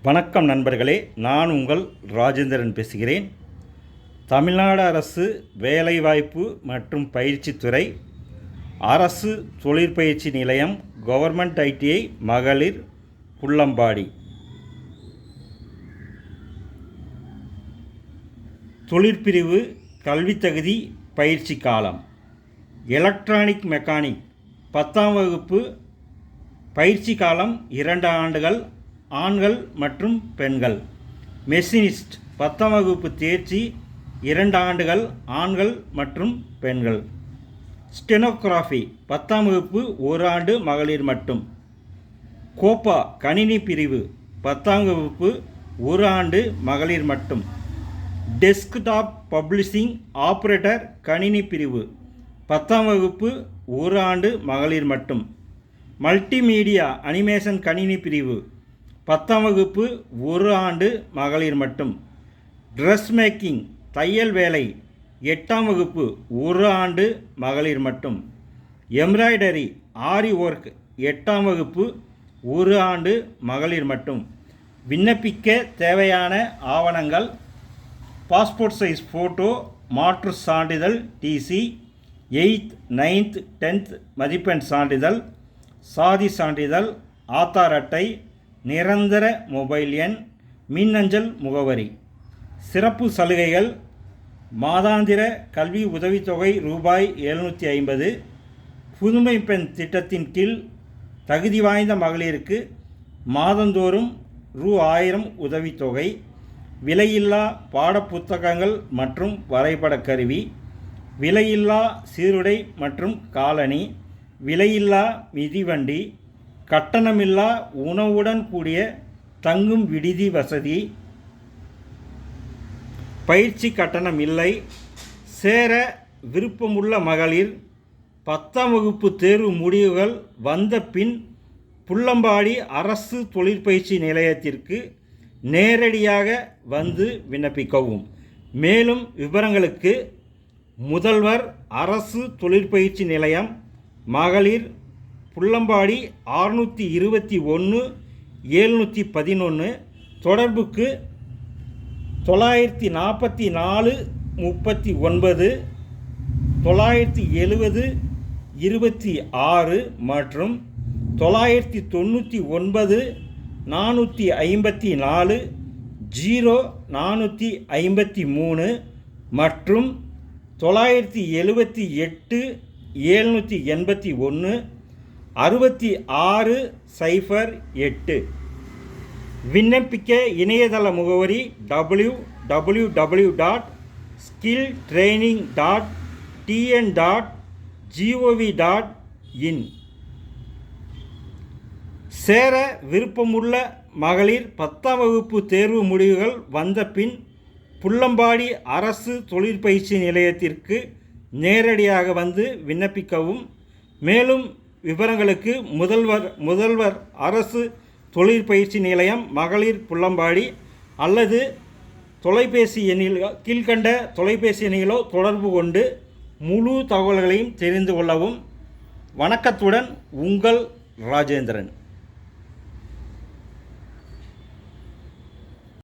வணக்கம் நண்பர்களே, நான் உங்கள் ராஜேந்திரன் பேசுகிறேன். தமிழ்நாடு அரசு வேலைவாய்ப்பு மற்றும் பயிற்சித்துறை அரசு தொழிற்பயிற்சி நிலையம் கவர்மெண்ட் ஐடிஐ மகளிர் புள்ளம்பாடி தொழிற்பிரிவு கல்வித்தகுதி பயிற்சி காலம் எலக்ட்ரானிக் மெக்கானிக் 10ஆம் வகுப்பு பயிற்சி காலம் 2 ஆண்டுகள், ஆண்கள் மற்றும் பெண்கள். மெஷினிஸ்ட் 10ஆம் வகுப்பு தேர்ச்சி 2 ஆண்டுகள், ஆண்கள் மற்றும் பெண்கள். ஸ்டெனோகிராஃபி 10ஆம் வகுப்பு 1 ஆண்டு, மகளிர் மட்டும். கோப்பா கணினி பிரிவு 10ஆம் வகுப்பு 1 ஆண்டு, மகளிர் மட்டும். டெஸ்க்டாப் பப்ளிஷிங் ஆப்ரேட்டர் கணினி பிரிவு 10ஆம் வகுப்பு 1 ஆண்டு, மகளிர் மட்டும். மல்டிமீடியா அனிமேஷன் கணினி பிரிவு 10ஆம் வகுப்பு 1 ஆண்டு, மகளிர் மட்டும். ட்ரெஸ் மேக்கிங் தையல் வேலை 8ஆம் வகுப்பு 1 ஆண்டு, மகளிர் மட்டும். எம்ப்ராய்டரி ஆரி ஒர்க் 8ஆம் வகுப்பு 1 ஆண்டு, மகளிர் மட்டும். விண்ணப்பிக்க தேவையான ஆவணங்கள்: பாஸ்போர்ட் சைஸ் ஃபோட்டோ, மாற்று சான்றிதழ் டிசி, 8th 9th 10th மதிப்பெண் சான்றிதழ், சாதி சான்றிதழ், ஆதார் அட்டை, நிரந்தர மொபைல் எண், மின்னஞ்சல் முகவரி. சிறப்பு சலுகைகள்: மாதாந்திர கல்வி உதவித்தொகை ரூபாய் 750. புதுமை பெண் திட்டத்தின் கீழ் தகுதி வாய்ந்த மகளிருக்கு மாதந்தோறும் ரூ.1000 உதவித்தொகை. விலையில்லா பாடப்புத்தகங்கள் மற்றும் வரைபட கருவி. விலையில்லா சீருடை மற்றும் காலணி. விலையில்லா மிதிவண்டி. கட்டணமில்லா உணவுடன் கூடிய தங்கும் விடுதி வசதி. பயிற்சி கட்டணம் இல்லை. சேர விருப்பமுள்ள மகளிர் 10ஆம் வகுப்பு தேர்வு முடிவுகள் வந்த பின் புள்ளம்பாடி அரசு தொழிற்பயிற்சி நிலையத்திற்கு நேரடியாக வந்து விண்ணப்பிக்கவும். மேலும் விவரங்களுக்கு முதல்வர் அரசு தொழிற்பயிற்சி நிலையம், மகளிர், புள்ளம்பாடி 621 711. தொடர்புக்கு 944 39 970 26 மற்றும் 999 454 0453 மற்றும் 978 781 6608. விண்ணப்பிக்க இணையதள முகவரி www.skilltraining.tn.gov.in. சேர விருப்பமுள்ள மகளிர் 10ஆம் வகுப்பு தேர்வு முடிவுகள் வந்த பின் புள்ளம்பாடி அரசு தொழிற்பயிற்சி நிலையத்திற்கு நேரடியாக வந்து விண்ணப்பிக்கவும். மேலும் விவரங்களுக்கு முதல்வர் அரசு தொழிற்பயிற்சி நிலையம், மகளிர், புள்ளம்பாடி அல்லது தொலைபேசி எண்ணில் கீழ்கண்ட தொலைபேசி எண்ணிலோ தொடர்பு கொண்டு முழு தகவல்களையும் தெரிந்து கொள்ளவும். வணக்கத்துடன் உங்கள் ராஜேந்திரன்.